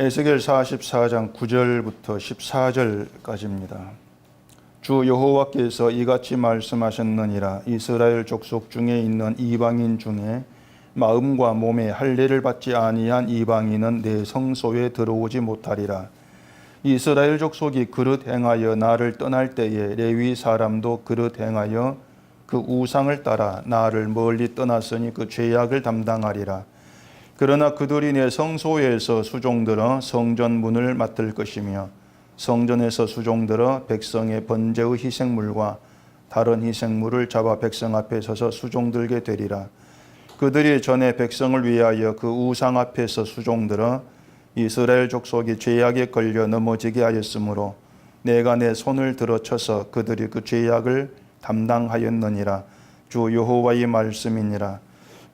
에스겔 44장 9절부터 14절까지입니다. 주 여호와께서 이같이 말씀하셨느니라. 이스라엘 족속 중에 있는 이방인 중에 마음과 몸에 할례를 받지 아니한 이방인은 내 성소에 들어오지 못하리라. 이스라엘 족속이 그릇 행하여 나를 떠날 때에 레위 사람도 그릇 행하여 그 우상을 따라 나를 멀리 떠났으니 그 죄악을 담당하리라. 그러나 그들이 내 성소에서 수종들어 성전 문을 맡을 것이며 성전에서 수종들어 백성의 번제의 희생물과 다른 희생물을 잡아 백성 앞에 서서 수종들게 되리라. 그들이 전에 백성을 위하여 그 우상 앞에서 수종들어 이스라엘 족속이 죄악에 걸려 넘어지게 하였으므로 내가 내 손을 들어쳐서 그들이 그 죄악을 담당하였느니라. 주 여호와의 말씀이니라.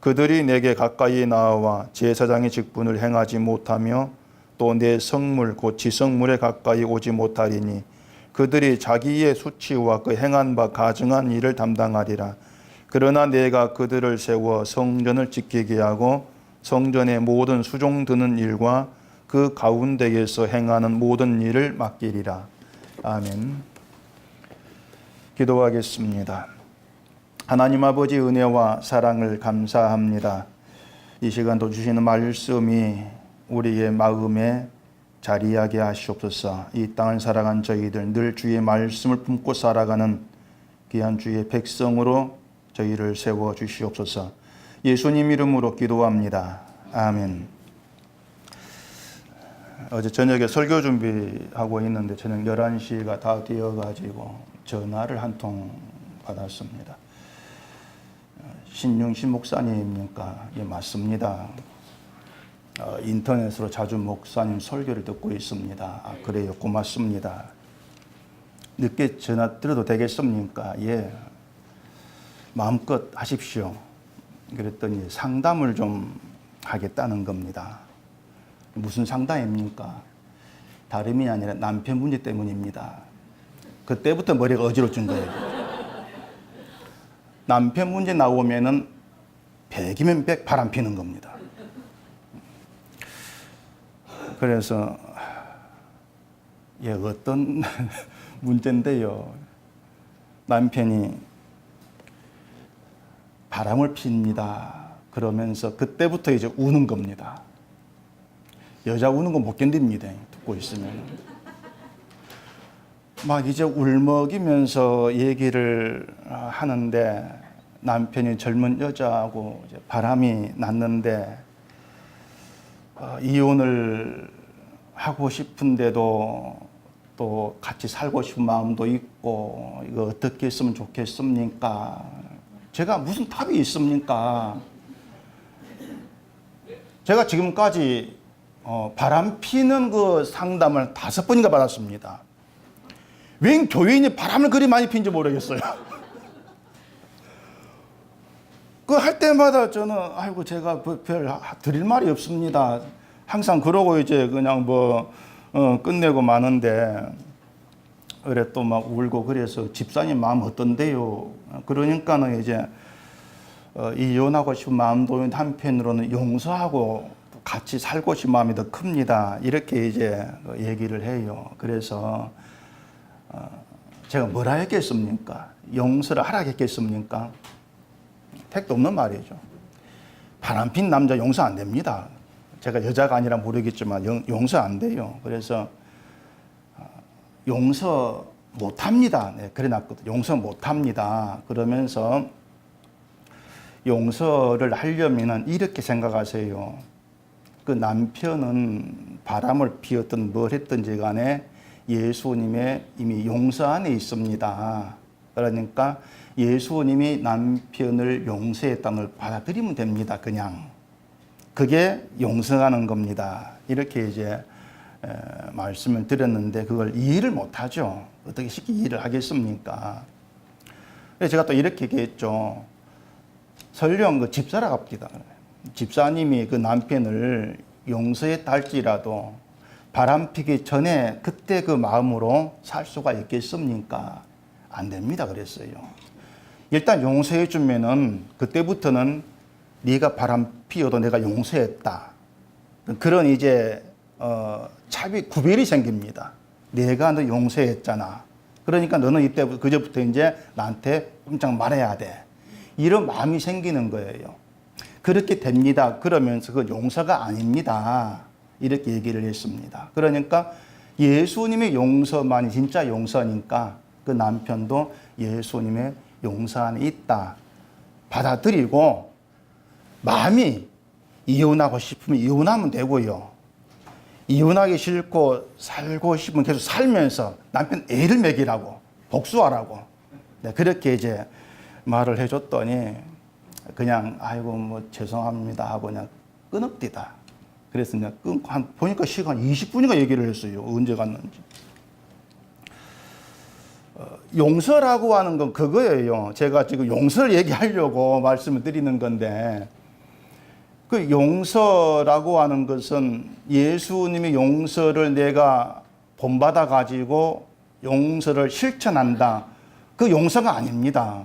그들이 내게 가까이 나와 제사장의 직분을 행하지 못하며 또 내 성물 곧 지성물에 가까이 오지 못하리니 그들이 자기의 수치와 그 행한 바 가증한 일을 담당하리라. 그러나 내가 그들을 세워 성전을 지키게 하고 성전의 모든 수종 드는 일과 그 가운데에서 행하는 모든 일을 맡기리라. 아멘. 기도하겠습니다. 하나님 아버지 은혜와 사랑을 감사합니다. 이 시간도 주시는 말씀이 우리의 마음에 자리하게 하시옵소서. 이 땅을 살아간 저희들 늘 주의 말씀을 품고 살아가는 귀한 주의 백성으로 저희를 세워 주시옵소서. 예수님 이름으로 기도합니다. 아멘. 어제 저녁에 설교 준비하고 있는데 저녁 11시가 다 되어가지고 전화를 한 통 받았습니다. 신용신 목사님입니까? 예, 맞습니다. 인터넷으로 자주 목사님 설교를 듣고 있습니다. 아, 그래요. 고맙습니다. 늦게 전화 드려도 되겠습니까? 예. 마음껏 하십시오. 그랬더니 상담을 좀 하겠다는 겁니다. 무슨 상담입니까? 다름이 아니라 남편 문제 때문입니다. 그때부터 머리가 어지러워진 거예요. 남편 문제 나오면은 100이면 100 바람 피는 겁니다. 그래서 예, 어떤 문제인데요. 남편이 바람을 핍니다. 그러면서 그때부터 이제 우는 겁니다. 여자 우는 거 못 견딥니다. 듣고 있으면. 막 이제 울먹이면서 얘기를 하는데 남편이 젊은 여자하고 이제 바람이 났는데 이혼을 하고 싶은데도 또 같이 살고 싶은 마음도 있고 이거 어떻게 했으면 좋겠습니까? 제가 무슨 답이 있습니까? 제가 지금까지 바람 피는 그 상담을 5번인가 받았습니다. 웬 교인이 바람을 그리 많이 핀지 모르겠어요. 그 할 때마다 저는 아이고 제가 별 드릴 말이 없습니다. 항상 그러고 이제 그냥 끝내고 마는데 그래 또 막 울고 그래서 집사님 마음 어떤데요? 그러니까는 이제 이혼하고 싶은 마음도 한편으로는 용서하고 같이 살고 싶은 마음이 더 큽니다. 이렇게 이제 얘기를 해요. 그래서 제가 뭐라 했겠습니까? 용서를 하라 했겠습니까? 택도 없는 말이죠. 바람핀 남자 용서 안 됩니다. 제가 여자가 아니라 모르겠지만 용서 안 돼요. 그래서 용서 못 합니다. 네, 그래 놨거든요. 용서 못 합니다. 그러면서 용서를 하려면 이렇게 생각하세요. 그 남편은 바람을 피웠든 뭘 했든지 간에 예수님의 이미 용서 안에 있습니다. 그러니까 예수님이 남편을 용서했다는 걸 받아들이면 됩니다. 그냥. 그게 용서하는 겁니다. 이렇게 이제 말씀을 드렸는데 그걸 이해를 못하죠. 어떻게 쉽게 이해를 하겠습니까? 그래서 제가 또 이렇게 얘기했죠. 설령 그 집사라 갑니다. 집사님이 그 남편을 용서했다 할지라도 바람 피기 전에 그때 그 마음으로 살 수가 있겠습니까? 안 됩니다. 그랬어요. 일단 용서해 주면은 그때부터는 네가 바람 피워도 내가 용서했다. 그런 이제 구별이 생깁니다. 내가 너 용서했잖아. 그러니까 너는 이때부터 그제부터 이제 나한테 꼼짝 말해야 돼. 이런 마음이 생기는 거예요. 그렇게 됩니다. 그러면서 그 용서가 아닙니다. 이렇게 얘기를 했습니다. 그러니까 예수님의 용서만이 진짜 용서니까 그 남편도 예수님의 용서 안에 있다. 받아들이고 마음이 이혼하고 싶으면 이혼하면 되고요. 이혼하기 싫고 살고 싶으면 계속 살면서 남편 애를 먹이라고 복수하라고 네, 그렇게 이제 말을 해줬더니 그냥 아이고 뭐 죄송합니다 하고 그냥 끊읍디다. 그래서 그냥 끊고 보니까 시간 20분인가 얘기를 했어요. 언제 갔는지. 용서라고 하는 건 그거예요. 제가 지금 용서를 얘기하려고 말씀을 드리는 건데 그 용서라고 하는 것은 예수님의 용서를 내가 본받아 가지고 용서를 실천한다. 그 용서가 아닙니다.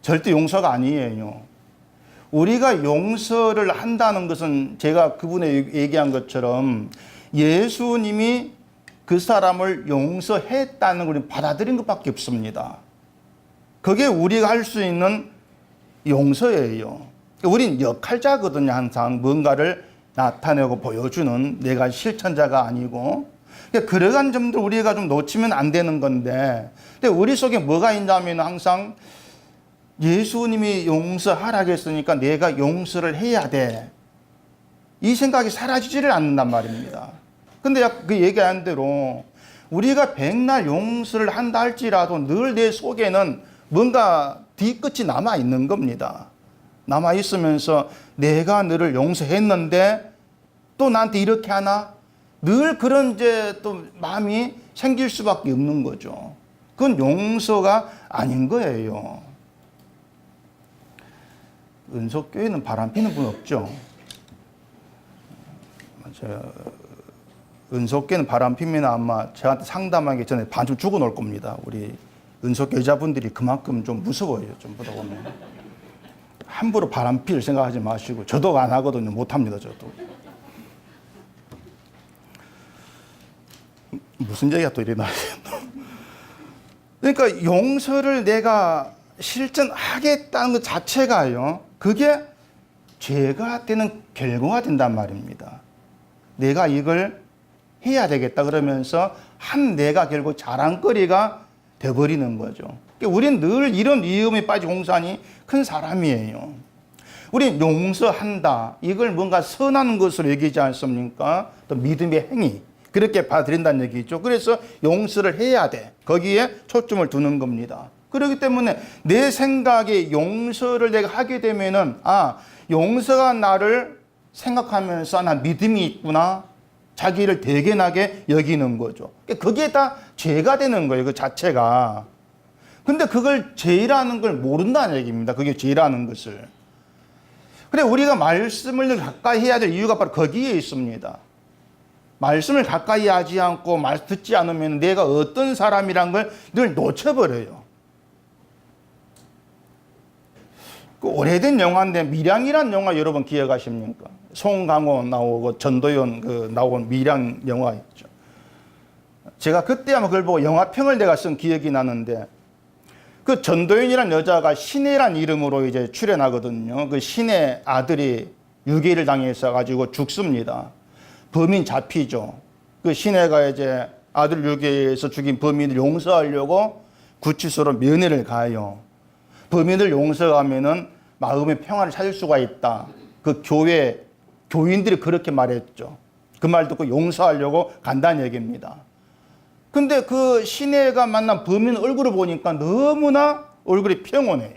절대 용서가 아니에요. 우리가 용서를 한다는 것은 제가 그분에 얘기한 것처럼 예수님이 그 사람을 용서했다는 걸 받아들인 것밖에 없습니다. 그게 우리가 할 수 있는 용서예요. 우린 역할자거든요. 항상 뭔가를 나타내고 보여주는 내가 실천자가 아니고 그러한 점들 우리가 좀 놓치면 안 되는 건데 근데 우리 속에 뭐가 있냐면 항상 예수님이 용서하라고 했으니까 내가 용서를 해야 돼. 이 생각이 사라지지를 않는단 말입니다. 근데 그 얘기한 대로 우리가 백날 용서를 한다 할지라도 늘 내 속에는 뭔가 뒤끝이 남아 있는 겁니다. 남아 있으면서 내가 너를 용서했는데 또 나한테 이렇게 하나? 늘 그런 이제 또 마음이 생길 수밖에 없는 거죠. 그건 용서가 아닌 거예요. 은속교회는 바람 피는 분 없죠? 은속교회는 바람 피면 아마 저한테 상담하기 전에 반쯤 죽어 놓을 겁니다. 우리 은속교 여자분들이 그만큼 좀 무서워요. 좀 보다 보면. 함부로 바람 필 생각하지 마시고 저도 안 하거든요. 못 합니다. 저도. 무슨 얘기가 또 이래 나와요. 그러니까 용서를 내가 실천하겠다는 것 자체가요. 그게 죄가 되는 결과가 된단 말입니다. 내가 이걸 해야 되겠다 그러면서 한 내가 결국 자랑거리가 돼버리는 거죠. 우리는 늘 이런 위험에 빠진 공산이 큰 사람이에요. 우리 용서한다. 이걸 뭔가 선한 것으로 얘기하지 않습니까? 또 믿음의 행위. 그렇게 받아들인다는 얘기죠. 그래서 용서를 해야 돼. 거기에 초점을 두는 겁니다. 그렇기 때문에 내 생각에 용서를 내가 하게 되면은 용서가 나를 생각하면서 나 믿음이 있구나. 자기를 대견하게 여기는 거죠. 그게 다 죄가 되는 거예요. 그 자체가. 근데 그걸 죄라는 걸 모른다는 얘기입니다. 그게 죄라는 것을. 그래 우리가 말씀을 가까이 해야 될 이유가 바로 거기에 있습니다. 말씀을 가까이 하지 않고 말 듣지 않으면 내가 어떤 사람이란 걸 늘 놓쳐버려요. 그 오래된 영화인데 밀양이라는 영화 여러분 기억하십니까? 송강호 나오고 전도연 나온 밀양 영화 있죠. 제가 그때 아마 그걸 보고 영화평을 내가 쓴 기억이 나는데 그 전도연이라는 여자가 신혜란 이름으로 이제 출연하거든요. 그 신혜 아들이 유괴를 당해서 가지고 죽습니다. 범인 잡히죠. 그 신혜가 이제 아들 유괴해서 죽인 범인을 용서하려고 구치소로 면회를 가요. 범인을 용서하면은 마음의 평화를 찾을 수가 있다. 그 교인들이 그렇게 말했죠. 그 말 듣고 용서하려고 간다는 얘기입니다. 근데 그 신혜가 만난 범인 얼굴을 보니까 너무나 얼굴이 평온해요.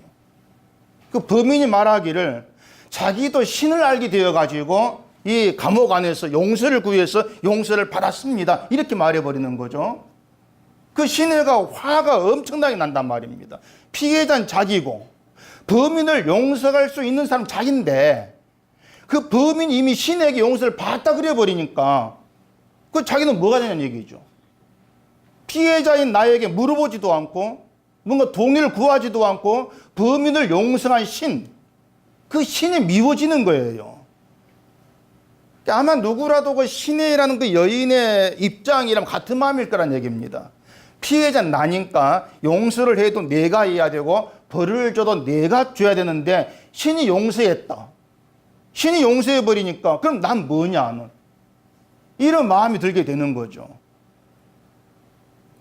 그 범인이 말하기를 자기도 신을 알게 되어가지고 이 감옥 안에서 용서를 구해서 용서를 받았습니다. 이렇게 말해버리는 거죠. 그 신혜가 화가 엄청나게 난단 말입니다. 피해자는 자기고 범인을 용서할 수 있는 사람 자기인데 그 범인이 이미 신에게 용서를 받았다 그래버리니까 그 자기는 뭐가 되냐는 얘기죠. 피해자인 나에게 물어보지도 않고 뭔가 동의를 구하지도 않고 범인을 용서한 신, 그 신이 미워지는 거예요. 아마 누구라도 그 시내라는 그 여인의 입장이랑 같은 마음일 거란 얘기입니다. 피해자 나니까 용서를 해도 내가 해야 되고 벌을 줘도 내가 줘야 되는데 신이 용서했다. 신이 용서해버리니까 그럼 난 뭐냐는 이런 마음이 들게 되는 거죠.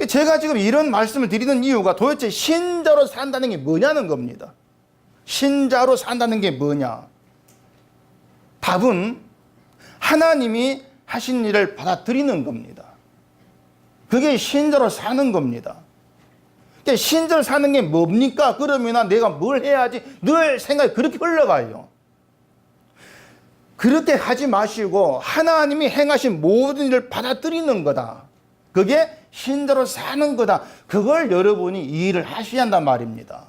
제가 지금 이런 말씀을 드리는 이유가 도대체 신자로 산다는 게 뭐냐는 겁니다. 신자로 산다는 게 뭐냐? 답은 하나님이 하신 일을 받아들이는 겁니다. 그게 신자로 사는 겁니다. 신자로 사는 게 뭡니까? 그러면 내가 뭘 해야지? 늘 생각이 그렇게 흘러가요. 그렇게 하지 마시고 하나님이 행하신 모든 일을 받아들이는 거다. 그게 신자로 사는 거다. 그걸 여러분이 이해를 하셔야 한단 말입니다.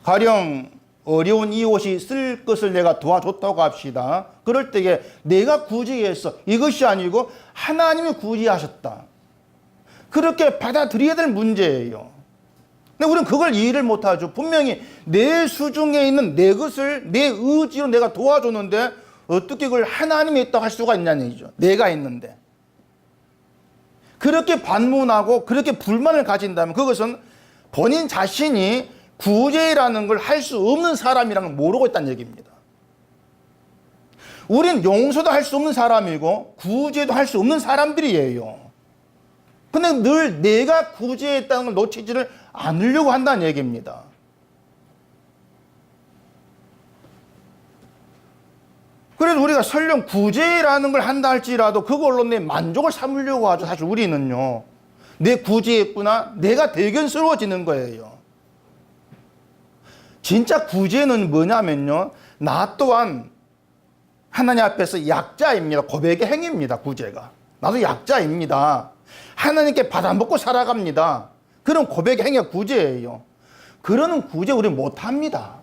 가령 어려운 이웃이 쓸 것을 내가 도와줬다고 합시다. 그럴 때에 내가 굳이 했어. 이것이 아니고 하나님이 굳이 하셨다. 그렇게 받아들여야 될 문제예요. 근데 우리는 그걸 이해를 못하죠. 분명히 내 수중에 있는 내 것을 내 의지로 내가 도와줬는데 어떻게 그걸 하나님이 했다고 할 수가 있냐는 얘기죠. 내가 했는데. 그렇게 반문하고 그렇게 불만을 가진다면 그것은 본인 자신이 구제라는 걸 할 수 없는 사람이라는 걸 모르고 있다는 얘기입니다. 우린 용서도 할 수 없는 사람이고 구제도 할 수 없는 사람들이에요. 근데 늘 내가 구제했다는 걸 놓치지를 않으려고 한다는 얘기입니다. 그래서 우리가 설령 구제라는 걸 한다 할지라도 그걸로 내 만족을 삼으려고 하죠. 사실 우리는요. 내 구제했구나. 내가 대견스러워지는 거예요. 진짜 구제는 뭐냐면요. 나 또한 하나님 앞에서 약자입니다. 고백의 행위입니다. 구제가. 나도 약자입니다. 하나님께 받아먹고 살아갑니다. 그런 고백의 행위가 구제예요. 그러는 구제 우리 못합니다.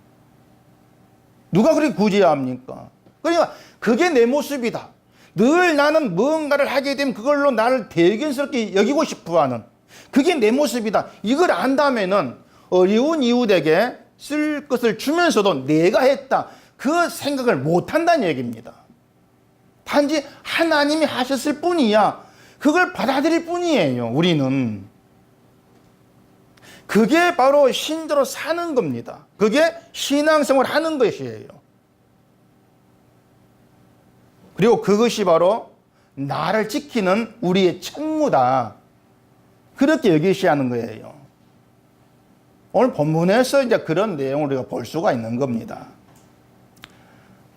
누가 그렇게 구제해야 합니까? 그러니까 그게 내 모습이다. 늘 나는 무언가를 하게 되면 그걸로 나를 대견스럽게 여기고 싶어하는 그게 내 모습이다. 이걸 안다면은 어려운 이웃에게 쓸 것을 주면서도 내가 했다. 그 생각을 못한다는 얘기입니다. 단지 하나님이 하셨을 뿐이야. 그걸 받아들일 뿐이에요. 우리는. 그게 바로 신자로 사는 겁니다. 그게 신앙생활을 하는 것이에요. 그리고 그것이 바로 나를 지키는 우리의 책무다. 그렇게 여기셔야 하는 거예요. 오늘 본문에서 이제 그런 내용을 우리가 볼 수가 있는 겁니다.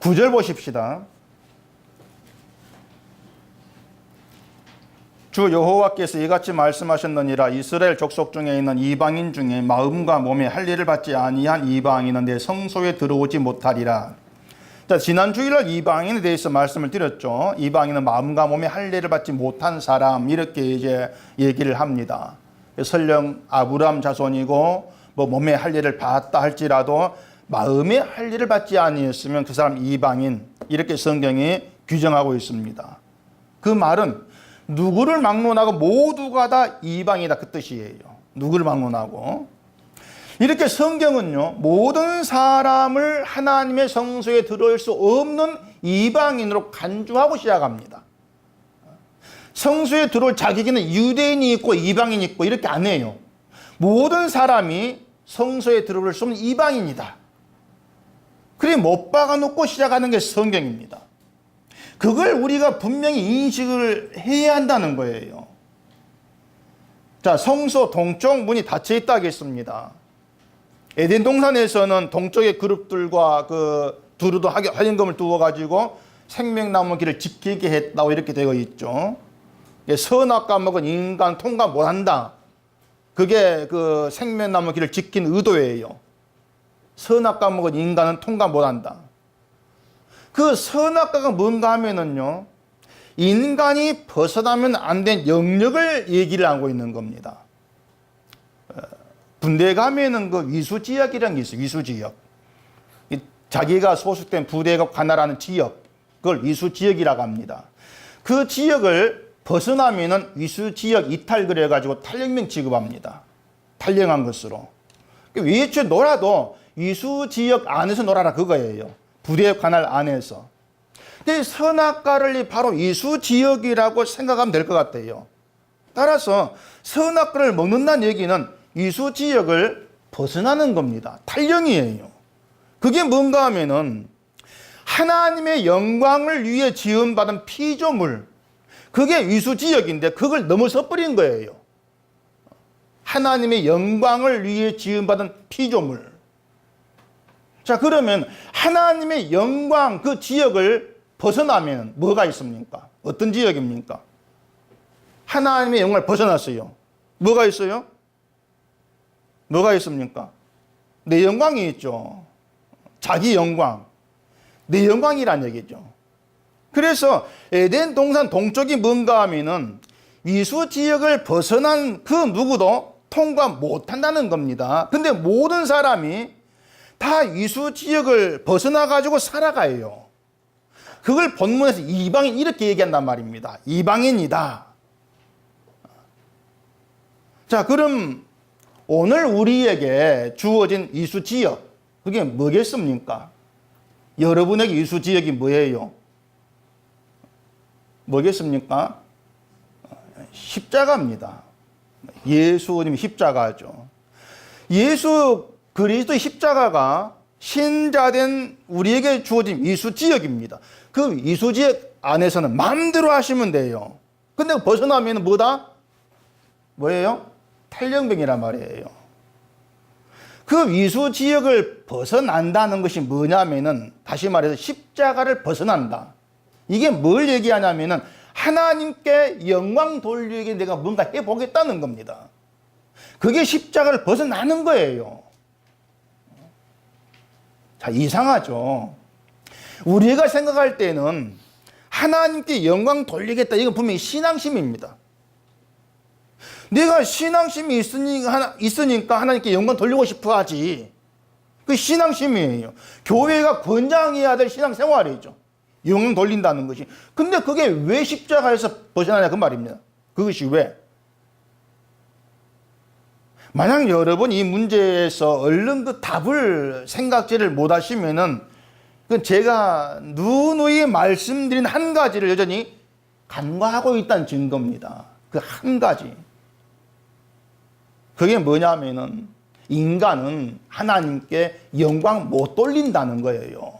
9절 보십시다. 주 여호와께서 이같이 말씀하셨느니라. 이스라엘 족속 중에 있는 이방인 중에 마음과 몸에 할 일을 받지 아니한 이방인은 내 성소에 들어오지 못하리라. 자, 지난 주일날 이방인에 대해서 말씀을 드렸죠. 이방인은 마음과 몸에 할 일을 받지 못한 사람, 이렇게 이제 얘기를 합니다. 설령 아브라함 자손이고 뭐 몸에 할 일을 받았다 할지라도 마음에 할 일을 받지 아니했으면 그 사람 이방인, 이렇게 성경이 규정하고 있습니다. 그 말은 누구를 막론하고 모두가 다 이방이다, 그 뜻이에요. 누구를 막론하고. 이렇게 성경은요, 모든 사람을 하나님의 성소에 들어올 수 없는 이방인으로 간주하고 시작합니다. 성소에 들어올 자격에는 유대인이 있고 이방인이 있고 이렇게 안 해요. 모든 사람이 성소에 들어올 수 없는 이방인이다. 그래 못 박아놓고 시작하는 게 성경입니다. 그걸 우리가 분명히 인식을 해야 한다는 거예요. 자, 성소 동쪽 문이 닫혀 있다 하겠습니다. 에덴 동산에서는 동쪽의 그룹들과 그 두루도 화염금을 두어가지고 생명나무 길을 지키게 했다고 이렇게 되어 있죠. 선악과 먹은 인간 통과 못한다. 그게 그 생명나무 길을 지킨 의도예요. 선악과 먹은 인간은 통과 못한다. 그 선악과가 뭔가 하면은요, 인간이 벗어나면 안 된 영역을 얘기를 하고 있는 겁니다. 군대 가면은 그 위수지역이라는 게 있어요. 위수지역. 자기가 소속된 부대가 관할하는 지역, 그걸 위수지역이라고 합니다. 그 지역을 벗어나면은 위수지역 이탈 그래가지고 탈영명 취급합니다. 탈영한 것으로. 외출 놀아도 위수지역 안에서 놀아라 그거예요. 부대 관할 안에서. 근데 선악과를 바로 이수지역이라고 생각하면 될 것 같아요. 따라서 선악과를 먹는다는 얘기는 이수지역을 벗어나는 겁니다. 탈령이에요. 그게 뭔가 하면은 하나님의 영광을 위해 지음받은 피조물, 그게 이수지역인데 그걸 넘어서 버린 거예요. 하나님의 영광을 위해 지음받은 피조물. 자, 그러면 하나님의 영광 그 지역을 벗어나면 뭐가 있습니까? 어떤 지역입니까? 하나님의 영광을 벗어났어요. 뭐가 있어요? 뭐가 있습니까? 내 영광이 있죠. 자기 영광. 내 영광이란 얘기죠. 그래서 에덴 동산 동쪽이 뭔가 하면은 이수 지역을 벗어난 그 누구도 통과 못한다는 겁니다. 근데 모든 사람이 다 이수 지역을 벗어나 가지고 살아가요. 그걸 본문에서 이방인 이렇게 얘기한단 말입니다. 이방인이다. 자, 그럼 오늘 우리에게 주어진 이수 지역, 그게 뭐겠습니까? 여러분에게 이수 지역이 뭐예요? 뭐겠습니까? 십자가입니다. 예수님 십자가죠. 예수 그리스도의 십자가가 신자된 우리에게 주어진 이수 지역입니다. 그 이수 지역 안에서는 마음대로 하시면 돼요. 근데 벗어나면 뭐다? 뭐예요? 탈령병이란 말이에요. 그 이수 지역을 벗어난다는 것이 뭐냐면은 다시 말해서 십자가를 벗어난다. 이게 뭘 얘기하냐면은 하나님께 영광 돌리기 내가 뭔가 해보겠다는 겁니다. 그게 십자가를 벗어나는 거예요. 자, 이상하죠. 우리가 생각할 때는 하나님께 영광 돌리겠다. 이건 분명히 신앙심입니다. 내가 신앙심이 있으니까 하나님께 영광 돌리고 싶어 하지. 그 신앙심이에요. 교회가 권장해야 될 신앙생활이죠. 영광 돌린다는 것이. 근데 그게 왜 십자가에서 벗어나냐 그 말입니다. 그것이 왜? 만약 여러분 이 문제에서 얼른 그 답을 생각지를 못 하시면은 제가 누누이 말씀드린 한 가지를 여전히 간과하고 있다는 증거입니다. 그 한 가지. 그게 뭐냐면은 인간은 하나님께 영광 못 돌린다는 거예요.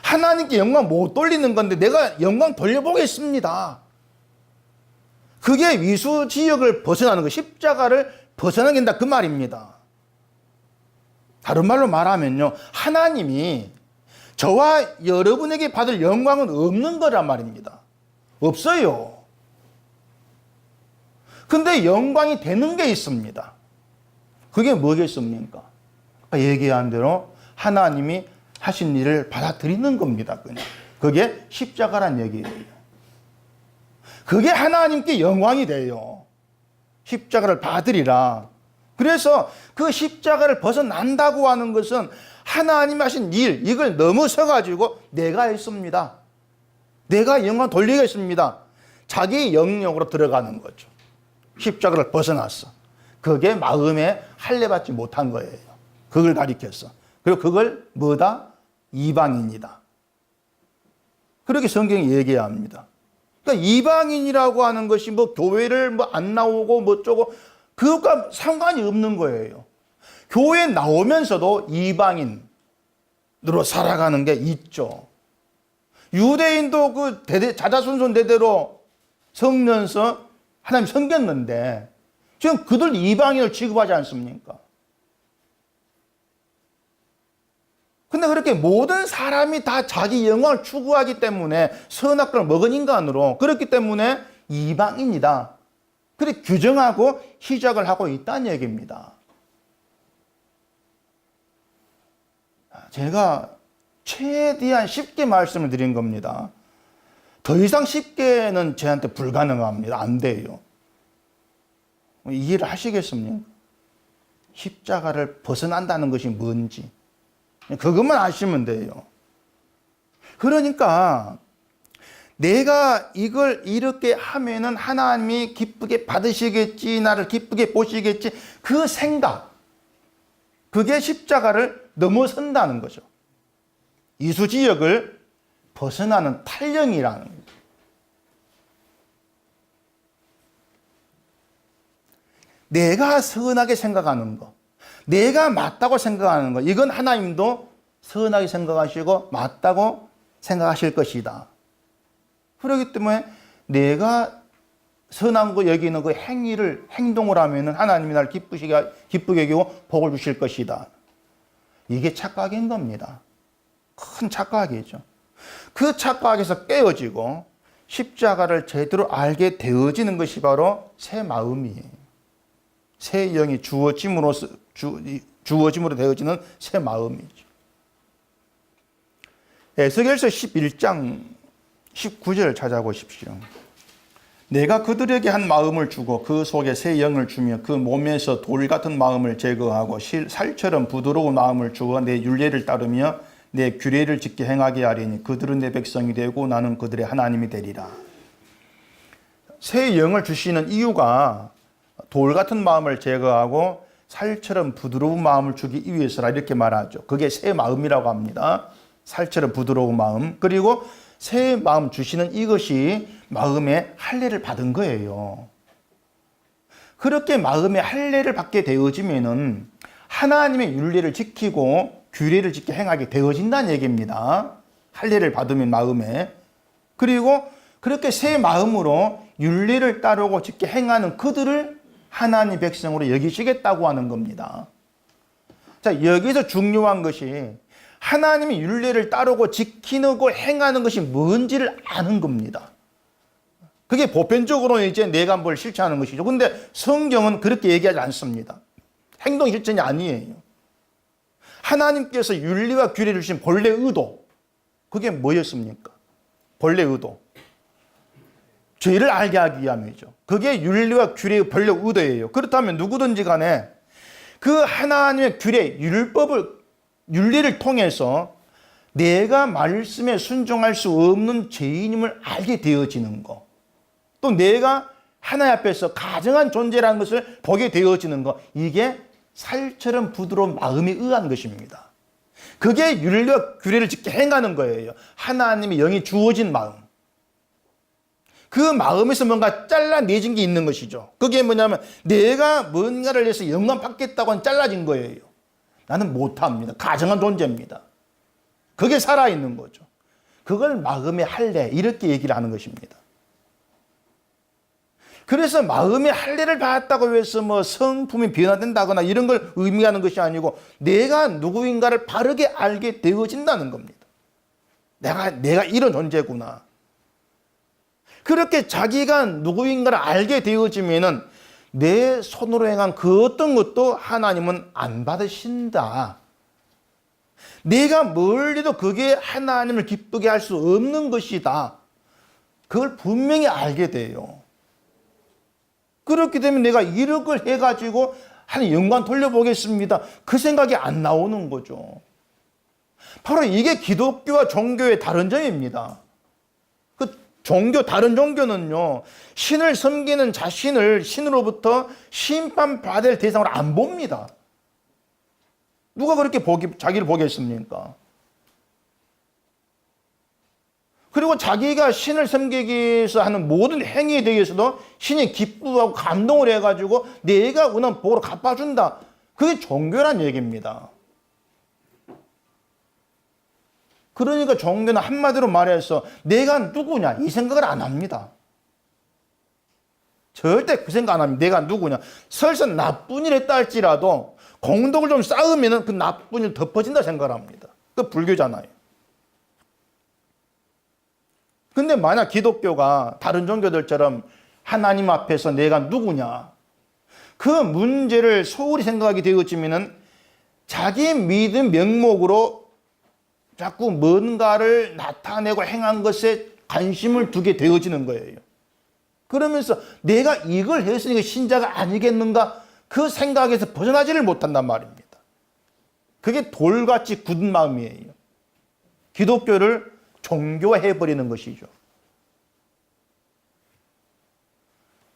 하나님께 영광 못 돌리는 건데 내가 영광 돌려보겠습니다. 그게 위수 지역을 벗어나는 거, 십자가를 벗어나긴다 그 말입니다. 다른 말로 말하면요, 하나님이 저와 여러분에게 받을 영광은 없는 거란 말입니다. 없어요. 근데 영광이 되는 게 있습니다. 그게 뭐겠습니까? 얘기한 대로 하나님이 하신 일을 받아들이는 겁니다. 그냥. 그게 십자가란 얘기예요. 그게 하나님께 영광이 돼요. 십자가를 받으리라. 그래서 그 십자가를 벗어난다고 하는 것은 하나님 하신 일, 이걸 넘어서 가지고 내가 했습니다. 내가 영광 돌리겠습니다. 자기 영역으로 들어가는 거죠. 십자가를 벗어났어. 그게 마음에 할례받지 못한 거예요. 그걸 가리켰어. 그리고 그걸 뭐다? 이방인이다. 그렇게 성경이 얘기합니다. 그러니까 이방인이라고 하는 것이 뭐 교회를 뭐 안 나오고 뭐 어쩌고 그것과 상관이 없는 거예요. 교회 나오면서도 이방인으로 살아가는 게 있죠. 유대인도 그 자자손손 대대로 성면서 하나님 섬겼는데 지금 그들 이방인을 취급하지 않습니까? 근데 그렇게 모든 사람이 다 자기 영광을 추구하기 때문에 선악과를 먹은 인간으로 그렇기 때문에 이방인이다. 그렇게 규정하고 시작을 하고 있다는 얘기입니다. 제가 최대한 쉽게 말씀을 드린 겁니다. 더 이상 쉽게는 저한테 불가능합니다. 안 돼요. 이해를 하시겠습니까? 십자가를 벗어난다는 것이 뭔지. 그것만 아시면 돼요. 그러니까 내가 이걸 이렇게 하면은 하나님이 기쁘게 받으시겠지, 나를 기쁘게 보시겠지, 그 생각, 그게 십자가를 넘어선다는 거죠. 이수지역을 벗어나는 탈령이라는 거예요. 내가 선하게 생각하는 거, 내가 맞다고 생각하는 거, 이건 하나님도 선하게 생각하시고 맞다고 생각하실 것이다. 그렇기 때문에 내가 선한 거 여기는 그 행위를, 행동을 하면은 하나님이 날 기쁘게 여기고 복을 주실 것이다. 이게 착각인 겁니다. 큰 착각이죠. 그 착각에서 깨어지고 십자가를 제대로 알게 되어지는 것이 바로 새 마음이에요. 새 영이 주어짐으로 되어지는 새 마음이죠. 에스겔서 11장 19절 찾아보십시오. 내가 그들에게 한 마음을 주고 그 속에 새 영을 주며 그 몸에서 돌 같은 마음을 제거하고 살처럼 부드러운 마음을 주어 내 율례를 따르며 내 규례를 지켜 행하게 하리니 그들은 내 백성이 되고 나는 그들의 하나님이 되리라. 새 영을 주시는 이유가 돌 같은 마음을 제거하고 살처럼 부드러운 마음을 주기 위해서라 이렇게 말하죠. 그게 새 마음이라고 합니다. 살처럼 부드러운 마음. 그리고 새 마음 주시는 이것이 마음의 할례를 받은 거예요. 그렇게 마음의 할례를 받게 되어지면은 하나님의 율례를 지키고 규례를 지켜 행하게 되어진다는 얘기입니다. 할례를 받으면 마음에. 그리고 그렇게 새 마음으로 율례를 따르고 지켜 행하는 그들을 하나님 백성으로 여기시겠다고 하는 겁니다. 자, 여기서 중요한 것이 하나님의 율례를 따르고 지키고 행하는 것이 뭔지를 아는 겁니다. 그게 보편적으로 이제 내가 실천하는 것이죠. 근데 성경은 그렇게 얘기하지 않습니다. 행동 실천이 아니에요. 하나님께서 율례와 규례를 주신 본래 의도, 그게 뭐였습니까? 본래 의도. 죄를 알게 하기 위함이죠. 그게 율례와 규례의 본래 의도예요. 그렇다면 누구든지 간에 그 하나님의 규례, 율례를 통해서 내가 말씀에 순종할 수 없는 죄인임을 알게 되어지는 거, 또 내가 하나님 앞에서 가정한 존재라는 것을 보게 되어지는 거, 이게 살처럼 부드러운 마음에 의한 것입니다. 그게 율례와 규례를 지켜 행하는 거예요. 하나님의 영이 주어진 마음. 그 마음에서 뭔가 잘라내진 게 있는 것이죠. 그게 뭐냐면 내가 뭔가를 해서 영광 받겠다고 하는 잘라진 거예요. 나는 못합니다. 가정한 존재입니다. 그게 살아있는 거죠. 그걸 마음의 할례, 이렇게 얘기를 하는 것입니다. 그래서 마음의 할례를 받았다고 해서 뭐 성품이 변화된다거나 이런 걸 의미하는 것이 아니고 내가 누구인가를 바르게 알게 되어진다는 겁니다. 내가 이런 존재구나. 그렇게 자기가 누구인가를 알게 되어지면은 내 손으로 행한 그 어떤 것도 하나님은 안 받으신다. 내가 뭘 해도 그게 하나님을 기쁘게 할 수 없는 것이다. 그걸 분명히 알게 돼요. 그렇게 되면 내가 이력을 해가지고 하나님 영광 돌려보겠습니다. 그 생각이 안 나오는 거죠. 바로 이게 기독교와 종교의 다른 점입니다. 다른 종교는요, 신을 섬기는 자신을 신으로부터 심판받을 대상으로 안 봅니다. 누가 그렇게 자기를 보겠습니까? 그리고 자기가 신을 섬기기 위해서 하는 모든 행위에 대해서도 신이 기쁘고 감동을 해가지고 내가 원하는 복으로 갚아준다. 그게 종교란 얘기입니다. 그러니까 종교는 한마디로 말해서 내가 누구냐 이 생각을 안 합니다. 절대 그 생각 안 합니다. 내가 누구냐. 설사 나쁜 일 했다 할지라도 공덕을 좀 쌓으면 그 나쁜 일 덮어진다 생각을 합니다. 그 불교잖아요. 근데 만약 기독교가 다른 종교들처럼 하나님 앞에서 내가 누구냐 그 문제를 소홀히 생각하게 되어지면 자기 믿음 명목으로 자꾸 뭔가를 나타내고 행한 것에 관심을 두게 되어지는 거예요. 그러면서 내가 이걸 했으니까 신자가 아니겠는가 그 생각에서 벗어나지를 못한단 말입니다. 그게 돌같이 굳은 마음이에요. 기독교를 종교화해버리는 것이죠.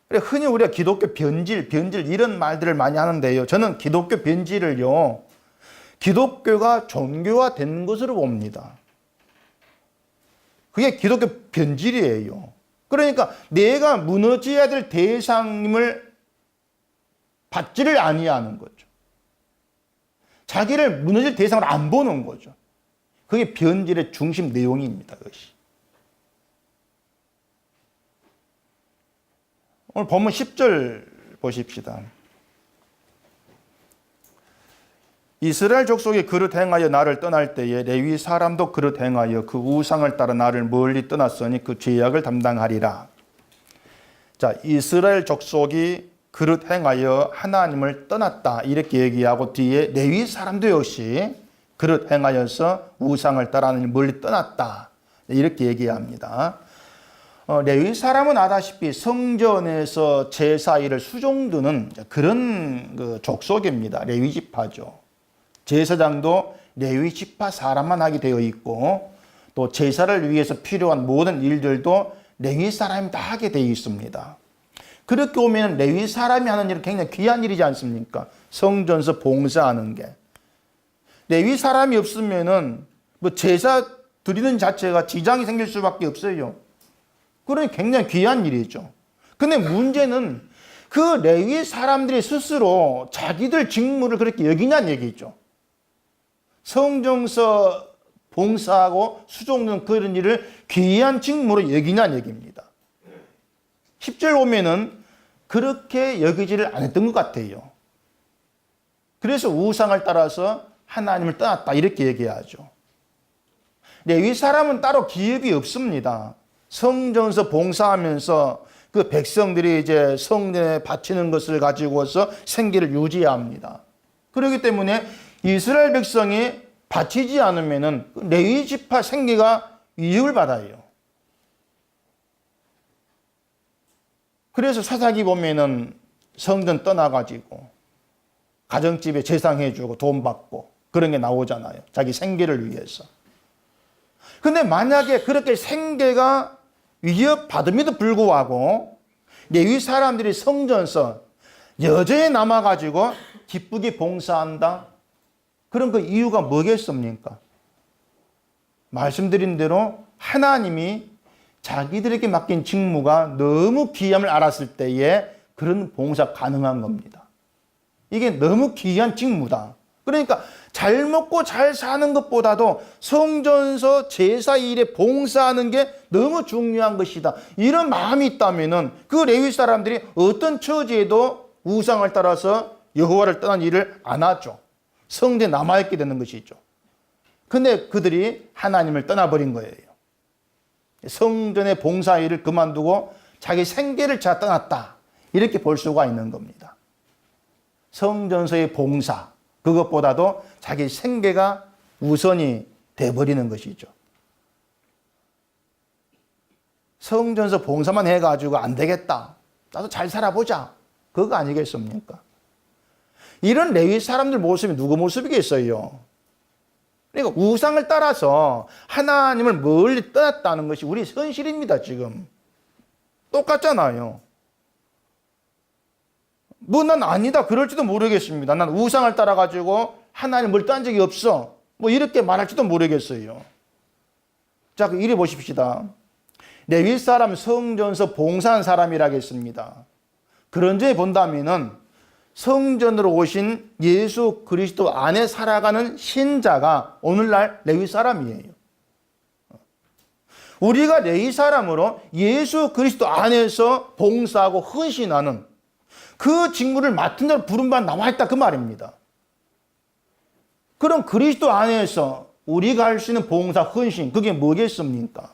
흔히 우리가 기독교 변질 이런 말들을 많이 하는데요. 저는 기독교 변질을요, 기독교가 종교화된 것으로 봅니다. 그게 기독교 변질이에요. 그러니까 내가 무너져야 될 대상임을 받지를 아니하는 거죠. 자기를 무너질 대상을 안 보는 거죠. 그게 변질의 중심 내용입니다. 그것이. 오늘 본문 10절 보십시다. 이스라엘 족속이 그릇 행하여 나를 떠날 때에 레위 사람도 그릇 행하여 그 우상을 따라 나를 멀리 떠났으니 그 죄악을 담당하리라. 자, 이스라엘 족속이 그릇 행하여 하나님을 떠났다 이렇게 얘기하고 뒤에 레위 사람도 역시 그릇 행하여서 우상을 따라 하나님을 멀리 떠났다 이렇게 얘기합니다. 레위 사람은 아다시피 성전에서 제사 일을 수종드는 그런 그 족속입니다. 레위 지파죠. 제사장도 레위 지파 사람만 하게 되어 있고 또 제사를 위해서 필요한 모든 일들도 레위 사람이 다 하게 되어 있습니다. 그렇게 오면 레위 사람이 하는 일은 굉장히 귀한 일이지 않습니까? 성전에서 봉사하는 게. 레위 사람이 없으면은 뭐 제사 드리는 자체가 지장이 생길 수밖에 없어요. 그러니 굉장히 귀한 일이죠. 근데 문제는 그 레위 사람들이 스스로 자기들 직무를 그렇게 여기냐는 얘기죠. 성전에서 봉사하고 수종하는 그런 일을 귀한 직무로 여기냐는 얘기입니다. 10절 보면은 그렇게 여기지를 않았던 것 같아요. 그래서 우상을 따라서 하나님을 떠났다 이렇게 얘기하죠. 레위 사람은 따로 기업이 없습니다. 성전에서 봉사하면서 그 백성들이 이제 성전에 바치는 것을 가지고서 생계를 유지합니다. 그렇기 때문에 이스라엘 백성이 바치지 않으면은 레위 지파 생계가 위협을 받아요. 그래서 사사기 보면은 성전 떠나가지고 가정집에 제상해주고 돈 받고 그런 게 나오잖아요. 자기 생계를 위해서. 근데 만약에 그렇게 생계가 위협받음에도 불구하고 레위 사람들이 성전에서 여전히 남아가지고 기쁘게 봉사한다? 그런 그 이유가 뭐겠습니까? 말씀드린 대로 하나님이 자기들에게 맡긴 직무가 너무 귀함을 알았을 때에 그런 봉사 가능한 겁니다. 이게 너무 귀한 직무다. 그러니까 잘 먹고 잘 사는 것보다도 성전에서 제사 일에 봉사하는 게 너무 중요한 것이다. 이런 마음이 있다면은 그 레위 사람들이 어떤 처지에도 우상을 따라서 여호와를 떠난 일을 안 하죠. 성전에 남아있게 되는 것이죠. 근데 그들이 하나님을 떠나버린 거예요. 성전의 봉사 일을 그만두고 자기 생계를 자 떠났다. 이렇게 볼 수가 있는 겁니다. 성전에서의 봉사, 그것보다도 자기 생계가 우선이 돼버리는 것이죠. 성전에서 봉사만 해가지고 안 되겠다. 나도 잘 살아보자. 그거 아니겠습니까? 이런 레위 사람들 모습이 누구 모습이겠어요? 그러니까 우상을 따라서 하나님을 멀리 떠났다는 것이 우리 현실입니다, 지금. 똑같잖아요. 뭐 난 아니다 그럴지도 모르겠습니다. 난 우상을 따라가지고 하나님을 멀리 떠난 적이 없어. 뭐 이렇게 말할지도 모르겠어요. 자, 이리 보십시다. 레위 사람 성전에서 봉사한 사람이라겠습니다. 그런 점에 본다면은 성전으로 오신 예수 그리스도 안에 살아가는 신자가 오늘날 레위 사람이에요. 우리가 레위 사람으로 예수 그리스도 안에서 봉사하고 헌신하는 그 직무를 맡은 자로 부름받아 나와 있다 그 말입니다. 그럼 그리스도 안에서 우리가 할 수 있는 봉사, 헌신 그게 뭐겠습니까?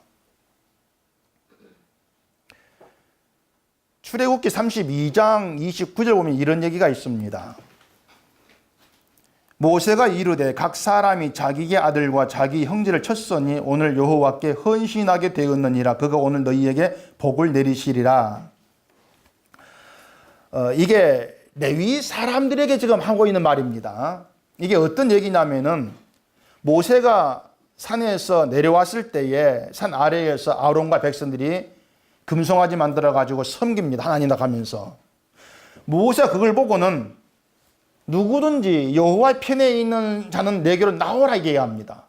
출애굽기 32장 29절 보면 이런 얘기가 있습니다. 모세가 이르되 각 사람이 자기의 아들과 자기 형제를 쳤으니 오늘 여호와께 헌신하게 되었느니라. 그가 오늘 너희에게 복을 내리시리라. 이게 레위 사람들에게 지금 하고 있는 말입니다. 이게 어떤 얘기냐면은 모세가 산에서 내려왔을 때에 산 아래에서 아론과 백성들이 금송아지 만들어가지고 섬깁니다. 하나님 나가면서. 모세가 그걸 보고는 누구든지 여호와 편에 있는 자는 내게로 나오라 얘기합니다.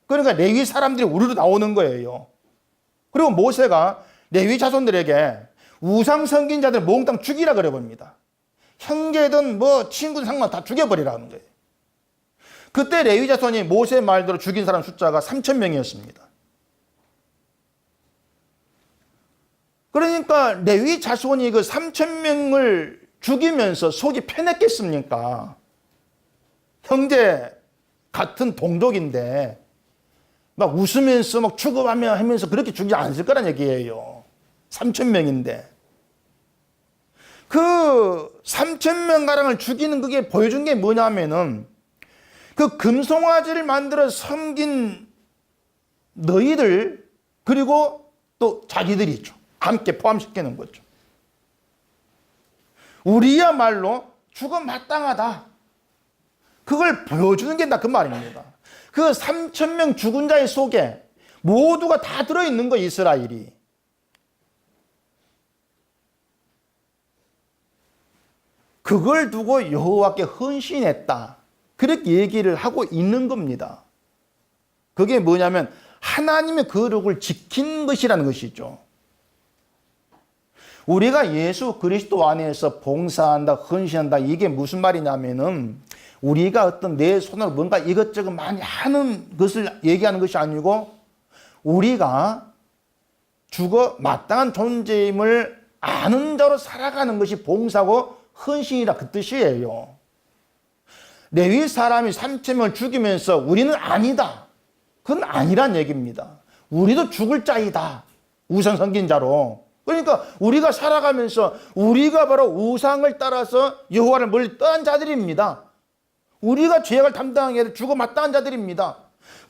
그러니까 레위 사람들이 우르르 나오는 거예요. 그리고 모세가 레위 자손들에게 우상 섬긴 자들 몽땅 죽이라 그래 봅니다. 형제든 뭐 친구든 상관 다 죽여버리라는 거예요. 그때 레위 자손이 모세 말대로 죽인 사람 숫자가 3,000명이었습니다. 그러니까 레위 자손이 그 3,000명을 죽이면서 속이 편했겠습니까? 형제 같은 동족인데 막 웃으면서 막 죽어가며 하면서 그렇게 죽이지 않을 거란 얘기예요. 3,000명인데. 그 3,000명가량을 죽이는 그게 보여준 게 뭐냐면은 그 금송아지를 만들어 섬긴 너희들 그리고 또 자기들이죠. 함께 포함시키는 거죠. 우리야말로 죽어 마땅하다. 그걸 보여주는 게 다 그 말입니다. 그 3,000명 죽은 자의 속에 모두가 다 들어있는 거예요, 이스라엘이. 그걸 두고 여호와께 헌신했다. 그렇게 얘기를 하고 있는 겁니다. 그게 뭐냐면 하나님의 거룩을 지킨 것이라는 것이죠. 우리가 예수 그리스도 안에서 봉사한다, 헌신한다, 이게 무슨 말이냐면은 우리가 어떤 내 손으로 뭔가 이것저것 많이 하는 것을 얘기하는 것이 아니고 우리가 죽어 마땅한 존재임을 아는 자로 살아가는 것이 봉사고 헌신이다, 그 뜻이에요. 레위 사람이 3,000명을 죽이면서 우리는 아니다. 그건 아니란 얘기입니다. 우리도 죽을 자이다. 우상 섬긴 자로. 그러니까 우리가 살아가면서 우리가 바로 우상을 따라서 여호와를 멀리 떠난 자들입니다. 우리가 죄악을 담당하게 죽어 마땅한 자들입니다.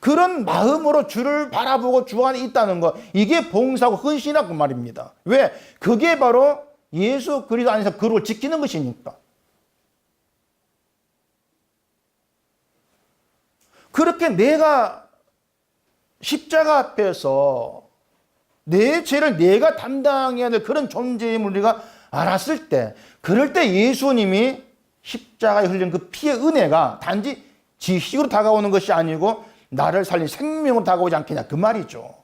그런 마음으로 주를 바라보고 주 안에 있다는 것, 이게 봉사고 헌신이라고 말입니다. 왜? 그게 바로 예수 그리스도 안에서 거룩을 지키는 것이니까. 그렇게 내가 십자가 앞에서 내 죄를 내가 담당해야 될 그런 존재임을 우리가 알았을 때, 그럴 때 예수님이 십자가에 흘린 그 피의 은혜가 단지 지식으로 다가오는 것이 아니고 나를 살린 생명으로 다가오지 않겠냐, 그 말이죠.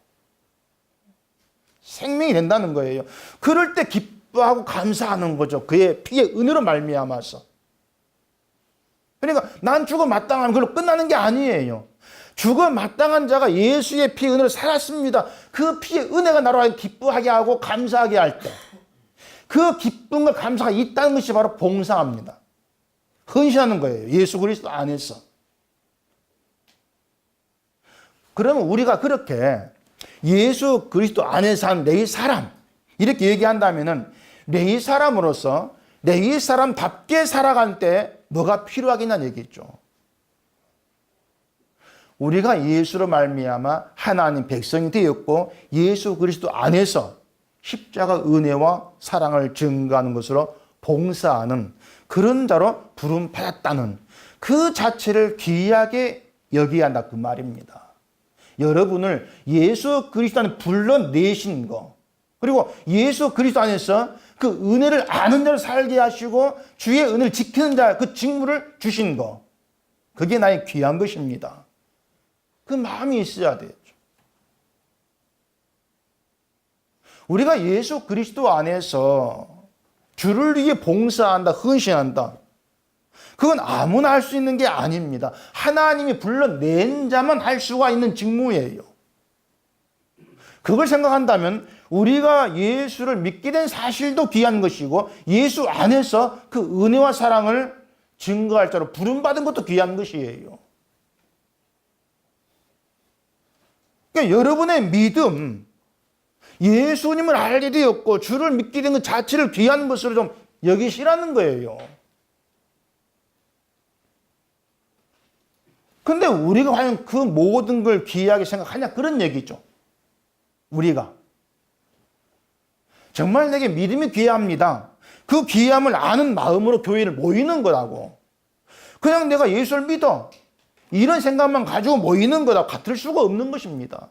생명이 된다는 거예요. 그럴 때 기뻐하고 감사하는 거죠. 그의 피의 은혜로 말미암아서. 그러니까 난 죽어 마땅하면 그걸로 끝나는 게 아니에요. 죽어 마땅한 자가 예수의 피의 은혜로 살았습니다. 그 피의 은혜가 나로 기뻐하게 하고 감사하게 할 때, 그 기쁨과 감사가 있다는 것이 바로 봉사합니다. 헌신하는 거예요. 예수 그리스도 안에서. 그러면 우리가 그렇게 예수 그리스도 안에서 한 레위 사람, 이렇게 얘기한다면은 레위 사람으로서 레위 사람답게 살아갈 때 뭐가 필요하겠냐는 얘기죠. 우리가 예수로 말미암아 하나님 백성이 되었고 예수 그리스도 안에서 십자가 은혜와 사랑을 증거하는 것으로 봉사하는 그런 자로 부름받았다는 그 자체를 귀하게 여겨야 한다, 그 말입니다. 여러분을 예수 그리스도 안에 불러내신 거, 그리고 예수 그리스도 안에서 그 은혜를 아는 자로 살게 하시고 주의 은혜를 지키는 자, 그 직무를 주신 거, 그게 나의 귀한 것입니다. 그 마음이 있어야 되죠. 우리가 예수 그리스도 안에서 주를 위해 봉사한다, 헌신한다, 그건 아무나 할 수 있는 게 아닙니다. 하나님이 불러낸 자만 할 수가 있는 직무예요. 그걸 생각한다면 우리가 예수를 믿게 된 사실도 귀한 것이고 예수 안에서 그 은혜와 사랑을 증거할 자로 부름받은 것도 귀한 것이에요. 그러니까 여러분의 믿음, 예수님을 알게 되었고 주를 믿게 된 것 자체를 귀한 것으로 좀 여기시라는 거예요. 근데 우리가 과연 그 모든 걸 귀하게 생각하냐, 그런 얘기죠. 우리가 정말 내게 믿음이 귀합니다. 그 귀함을 아는 마음으로 교회를 모이는 거라고. 그냥 내가 예수를 믿어, 이런 생각만 가지고 모이는 거다 같을 수가 없는 것입니다.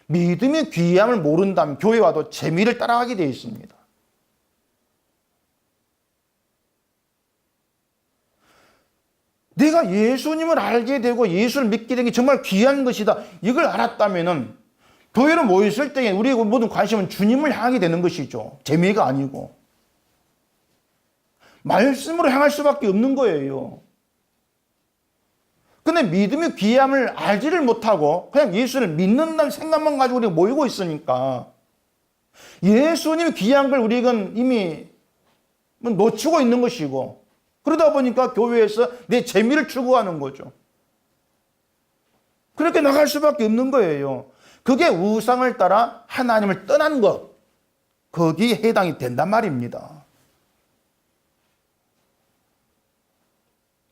믿음의 귀함을 모른다면 교회와도 재미를 따라가게 되어 있습니다. 내가 예수님을 알게 되고 예수를 믿게 된 게 정말 귀한 것이다. 이걸 알았다면은 교회로 모였을 때 우리의 모든 관심은 주님을 향하게 되는 것이죠. 재미가 아니고. 말씀으로 향할 수밖에 없는 거예요. 근데 믿음의 귀함을 알지를 못하고 그냥 예수를 믿는다는 생각만 가지고 우리가 모이고 있으니까 예수님의 귀한 걸 우리가 이미 놓치고 있는 것이고, 그러다 보니까 교회에서 내 재미를 추구하는 거죠. 그렇게 나갈 수밖에 없는 거예요. 그게 우상을 따라 하나님을 떠난 것, 거기에 해당이 된단 말입니다.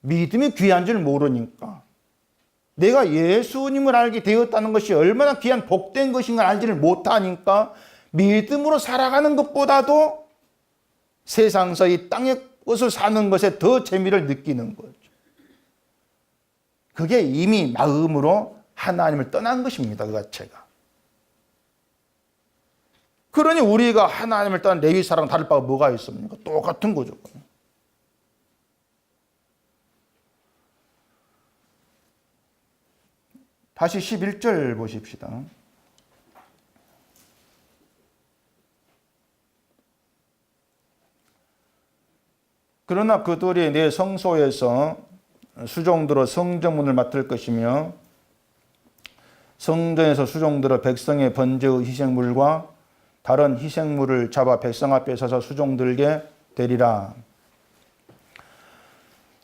믿음이 귀한 줄 모르니까, 내가 예수님을 알게 되었다는 것이 얼마나 귀한 복된 것인가 알지를 못하니까 믿음으로 살아가는 것보다도 세상에서 이 땅의 것을 사는 것에 더 재미를 느끼는 거죠. 그게 이미 마음으로 하나님을 떠난 것입니다. 그 자체가. 그러니 우리가 하나님을 떠난 레위 사람과 다를 바가 뭐가 있습니까? 똑같은 거죠. 다시 11절 보십시다. 그러나 그들이 내 성소에서 수종들어 성전문을 맡을 것이며 성전에서 수종들어 백성의 번제의 희생물과 다른 희생물을 잡아 백성 앞에 서서 수종들게 되리라.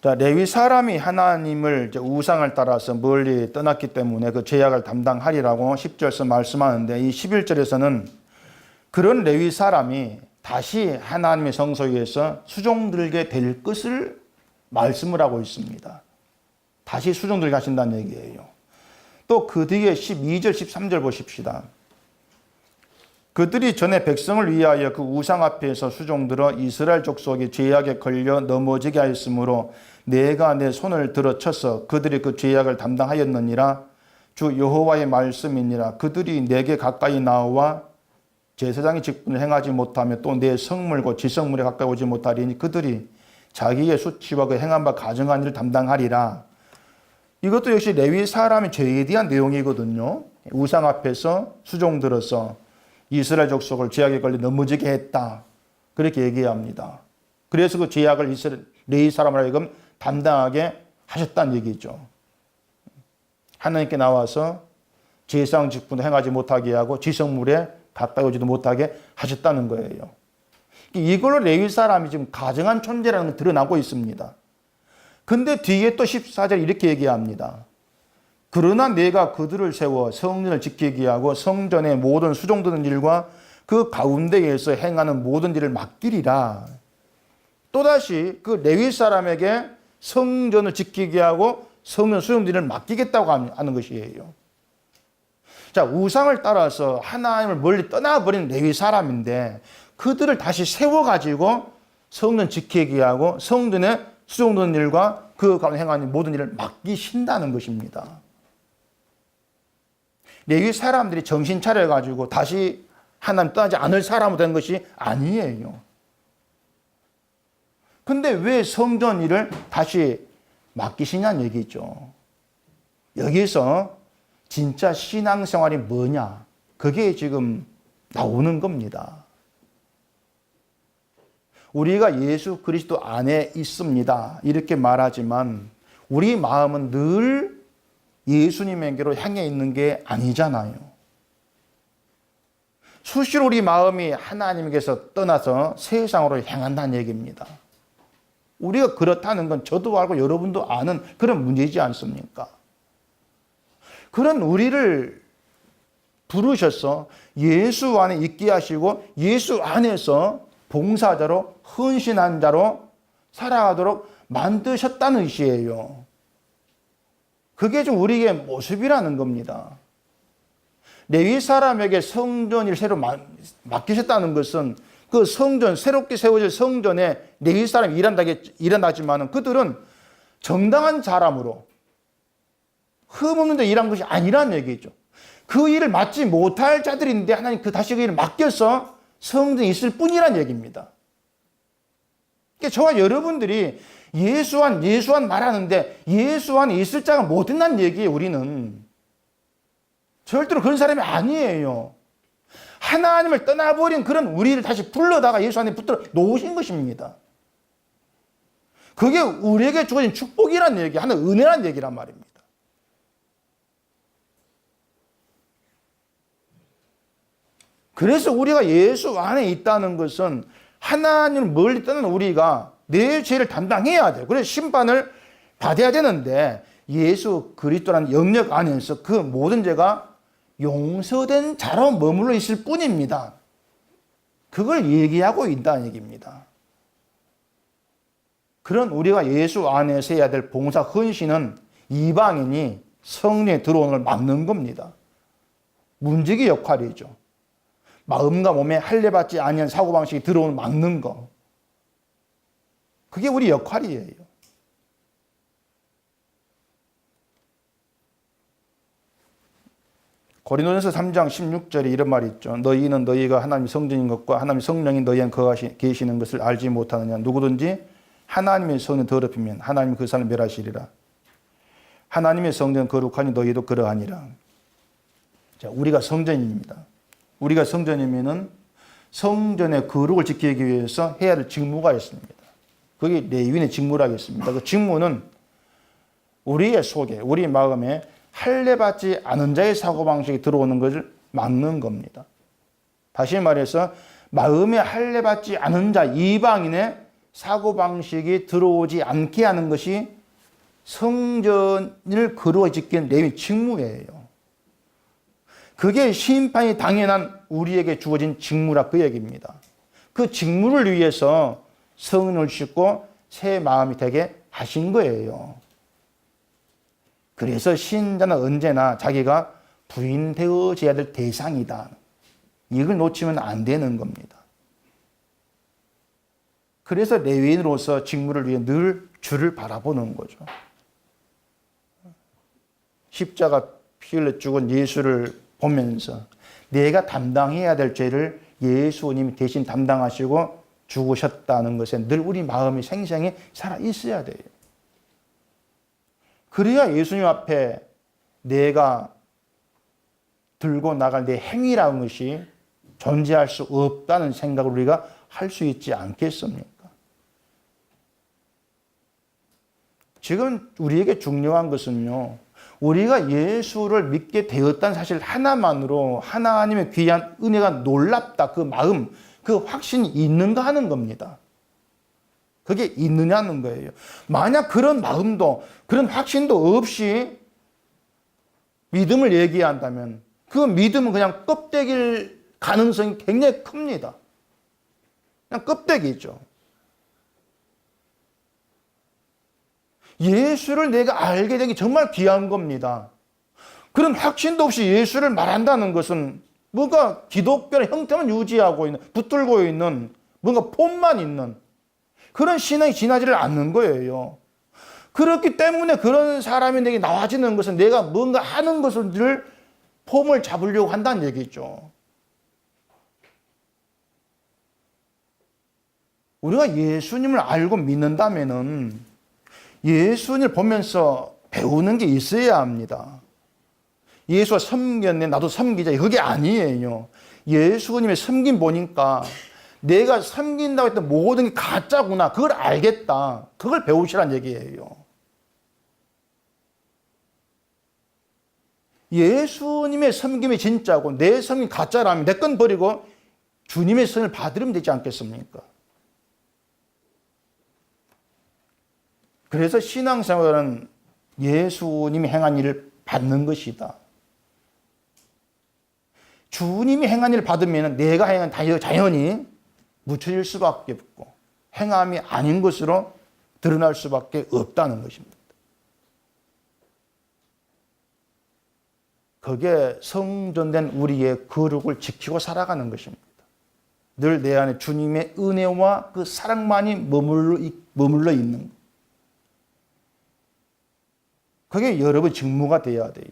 자, 레위 사람이 하나님을 우상을 따라서 멀리 떠났기 때문에 그 죄악을 담당하리라고 10절에서 말씀하는데, 이 11절에서는 그런 레위 사람이 다시 하나님의 성소에서 수종들게 될 것을 말씀을 하고 있습니다. 다시 수종들게 하신다는 얘기예요. 또 그 뒤에 12절, 13절 보십시다. 그들이 전에 백성을 위하여 그 우상 앞에서 수종들어 이스라엘 족속이 죄악에 걸려 넘어지게 하였으므로 내가 내 손을 들어 쳐서 그들이 그 죄악을 담당하였느니라. 주 여호와의 말씀이니라. 그들이 내게 가까이 나와 제사장의 직분을 행하지 못하며 또 내 성물과 지성물에 가까이 오지 못하리니 그들이 자기의 수치와 그 행한 바 가증한 일을 담당하리라. 이것도 역시 레위 사람의 죄에 대한 내용이거든요. 우상 앞에서 수종들어서 이스라엘 족속을 죄악에 걸려 넘어지게 했다. 그렇게 얘기합니다. 그래서 그 죄악을 레위 사람을 하여금 담당하게 하셨다는 얘기죠. 하나님께 나와서 제사장 직분을 행하지 못하게 하고 지성물에 가까이 오지도 못하게 하셨다는 거예요. 이걸로 레위 사람이 지금 가증한 존재라는 걸 드러나고 있습니다. 근데 뒤에 또 14절 이렇게 얘기합니다. 그러나 내가 그들을 세워 성전을 지키게 하고 성전의 모든 수종드는 일과 그 가운데에서 행하는 모든 일을 맡기리라. 또다시 그 레위 사람에게 성전을 지키게 하고 성전 수종드는 일을 맡기겠다고 하는 것이에요. 자, 우상을 따라서 하나님을 멀리 떠나버린 레위 사람인데 그들을 다시 세워가지고 성전 지키게 하고 성전에 수종드는 일과 그 가운데 행하는 모든 일을 맡기신다는 것입니다. 레위 사람들이 정신 차려가지고 다시 하나님 떠나지 않을 사람으로 된 것이 아니에요. 근데 왜 성전 일을 다시 맡기시냐는 얘기죠. 여기서 진짜 신앙생활이 뭐냐? 그게 지금 나오는 겁니다. 우리가 예수 그리스도 안에 있습니다. 이렇게 말하지만 우리 마음은 늘 예수님에게로 향해 있는 게 아니잖아요. 수시로 우리 마음이 하나님께서 떠나서 세상으로 향한다는 얘기입니다. 우리가 그렇다는 건 저도 알고 여러분도 아는 그런 문제이지 않습니까? 그런 우리를 부르셔서 예수 안에 있게 하시고 예수 안에서 봉사자로 헌신한 자로 살아가도록 만드셨다는 뜻이에요. 그게 좀 우리의 모습이라는 겁니다. 레위 사람에게 성전을 새로 맡기셨다는 것은 그 성전, 새롭게 세워질 성전에 레위 사람이 일한다지만 그들은 정당한 사람으로 흠없는 데 일한 것이 아니라는 얘기죠. 그 일을 맡지 못할 자들인데 하나님 다시 그 일을 맡겨서 성전에 있을 뿐이란 얘기입니다. 저와 여러분들이 예수 안 말하는데 예수 안에 있을 자가 못 된다는 얘기예요, 우리는. 절대로 그런 사람이 아니에요. 하나님을 떠나버린 그런 우리를 다시 불러다가 예수 안에 붙들어 놓으신 것입니다. 그게 우리에게 주어진 축복이란 얘기, 하나의 은혜란 얘기란 말입니다. 그래서 우리가 예수 안에 있다는 것은 하나님을 멀리 떠난 우리가 내 죄를 담당해야 돼요. 그래서 심판을 받아야 되는데 예수 그리스도라는 영역 안에서 그 모든 죄가 용서된 자로 머물러 있을 뿐입니다. 그걸 얘기하고 있다는 얘기입니다. 그런 우리가 예수 안에서 해야 될 봉사 헌신은 이방인이 성령에 들어오는 걸 막는 겁니다. 문지기 역할이죠. 마음과 몸에 할례받지 아니한 사고방식이 들어오는 막는 거. 그게 우리 역할이에요. 고린도전서 3장 16절에 이런 말이 있죠. 너희는 너희가 하나님의 성전인 것과 하나님의 성령이 너희 안에 거하시 계시는 것을 알지 못하느냐. 누구든지 하나님의 성전 더럽히면 하나님이 그 사람을 멸하시리라. 하나님의 성전 거룩하니 너희도 그러하니라. 자, 우리가 성전입니다. 우리가 성전이면은 성전의 거룩을 지키기 위해서 해야 될 직무가 있습니다. 그게 레위인의 직무라겠습니다. 그 직무는 우리의 속에, 우리 마음에 할례받지 않은 자의 사고방식이 들어오는 것을 막는 겁니다. 다시 말해서 마음에 할례받지 않은 자, 이방인의 사고방식이 들어오지 않게 하는 것이 성전을 거룩하게 지키는 레위인 직무예요. 그게 심판이 당연한 우리에게 주어진 직무라 그 얘기입니다. 그 직무를 위해서 성령을 싣고 새 마음이 되게 하신 거예요. 그래서 신자는 언제나 자기가 부인되어져야 될 대상이다. 이걸 놓치면 안 되는 겁니다. 그래서 레위인으로서 직무를 위해 늘 주를 바라보는 거죠. 십자가 피 흘려 죽은 예수를 보면서 내가 담당해야 될 죄를 예수님이 대신 담당하시고 죽으셨다는 것에 늘 우리 마음이 생생히 살아 있어야 돼요. 그래야 예수님 앞에 내가 들고 나갈 내 행위라는 것이 존재할 수 없다는 생각을 우리가 할 수 있지 않겠습니까? 지금 우리에게 중요한 것은요, 우리가 예수를 믿게 되었다는 사실 하나만으로 하나님의 귀한 은혜가 놀랍다, 그 마음, 그 확신이 있는가 하는 겁니다. 그게 있느냐는 거예요. 만약 그런 마음도, 그런 확신도 없이 믿음을 얘기한다면 그 믿음은 그냥 껍데기일 가능성이 굉장히 큽니다. 그냥 껍데기죠. 예수를 내가 알게 된 게 정말 귀한 겁니다. 그런 확신도 없이 예수를 말한다는 것은 뭔가 기독교의 형태만 유지하고 있는, 붙들고 있는, 뭔가 폼만 있는 그런 신앙이 지나지를 않는 거예요. 그렇기 때문에 그런 사람이 내게 나와지는 것은 내가 뭔가 하는 것을 늘 폼을 잡으려고 한다는 얘기죠. 우리가 예수님을 알고 믿는다면은 예수님을 보면서 배우는 게 있어야 합니다. 예수가 섬겼네, 나도 섬기자. 그게 아니에요. 예수님의 섬김 보니까 내가 섬긴다고 했던 모든 게 가짜구나. 그걸 알겠다. 그걸 배우시란 얘기예요. 예수님의 섬김이 진짜고 내 섬김이 가짜라면 내 건 버리고 주님의 선을 받으면 되지 않겠습니까? 그래서 신앙생활은 예수님이 행한 일을 받는 것이다. 주님이 행한 일을 받으면 내가 행한 자연히 묻혀질 수밖에 없고 행함이 아닌 것으로 드러날 수밖에 없다는 것입니다. 그게 성전된 우리의 거룩을 지키고 살아가는 것입니다. 늘 내 안에 주님의 은혜와 그 사랑만이 머물러 있는 것. 그게 여러분의 직무가 되어야 돼요.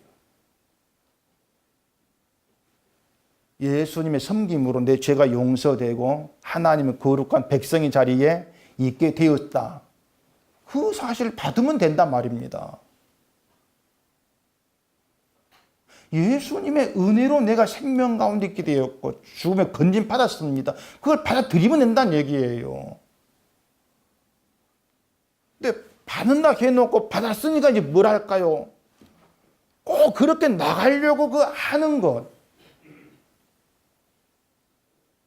예수님의 섬김으로 내 죄가 용서되고 하나님의 거룩한 백성의 자리에 있게 되었다. 그 사실을 받으면 된단 말입니다. 예수님의 은혜로 내가 생명 가운데 있게 되었고 죽음에 건진 받았습니다. 그걸 받아들이면 된다는 얘기예요. 근데 받는다 해놓고 받았으니까 이제 뭘 할까요? 꼭 그렇게 나가려고 그 하는 것.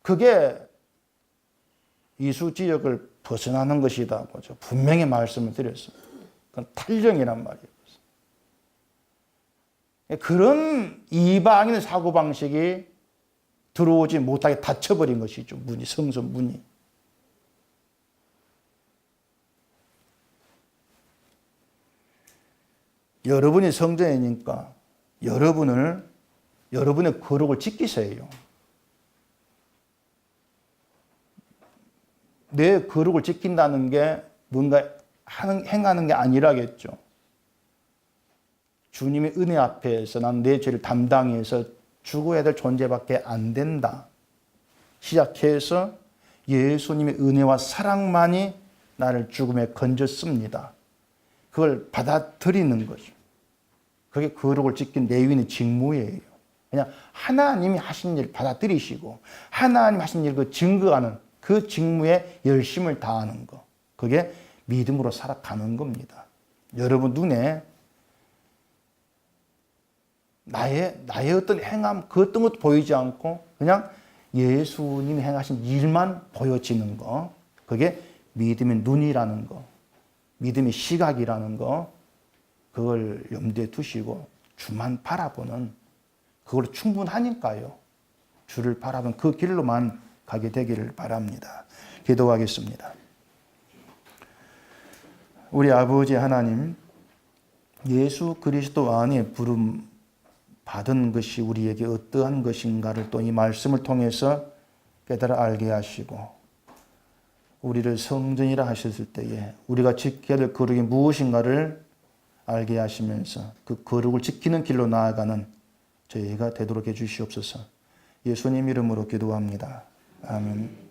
그게 이수지역을 벗어나는 것이다고 분명히 말씀을 드렸습니다. 그건 탈령이란 말이에요. 그런 이방인 사고방식이 들어오지 못하게 닫혀버린 것이죠. 문이, 성전 문이. 여러분이 성전이니까 여러분의 거룩을 지키셔야 해요. 내 거룩을 지킨다는 게 뭔가 행하는 게 아니라겠죠. 주님의 은혜 앞에서 난 내 죄를 담당해서 죽어야 될 존재밖에 안 된다. 시작해서 예수님의 은혜와 사랑만이 나를 죽음에 건졌습니다. 그걸 받아들이는 거죠. 그게 거룩을 지킨 레위인의 직무예요. 그냥 하나님이 하신 일 받아들이시고 하나님 하신 일 그 증거하는 그 직무에 열심을 다하는 거. 그게 믿음으로 살아가는 겁니다. 여러분 눈에 나의 어떤 행함, 그 어떤 것도 보이지 않고 그냥 예수님이 행하신 일만 보여지는 거. 그게 믿음의 눈이라는 거. 믿음의 시각이라는 거. 그걸 염두에 두시고 주만 바라보는 그걸로 충분하니까요. 주를 바라보는 그 길로만 가게 되기를 바랍니다. 기도하겠습니다. 우리 아버지 하나님, 예수 그리스도 안에 부름 받은 것이 우리에게 어떠한 것인가를 또 이 말씀을 통해서 깨달아 알게 하시고 우리를 성전이라 하셨을 때에 우리가 지켜야 될 거룩이 무엇인가를 알게 하시면서 그 거룩을 지키는 길로 나아가는 저희가 되도록 해주시옵소서. 예수님 이름으로 기도합니다. 아멘.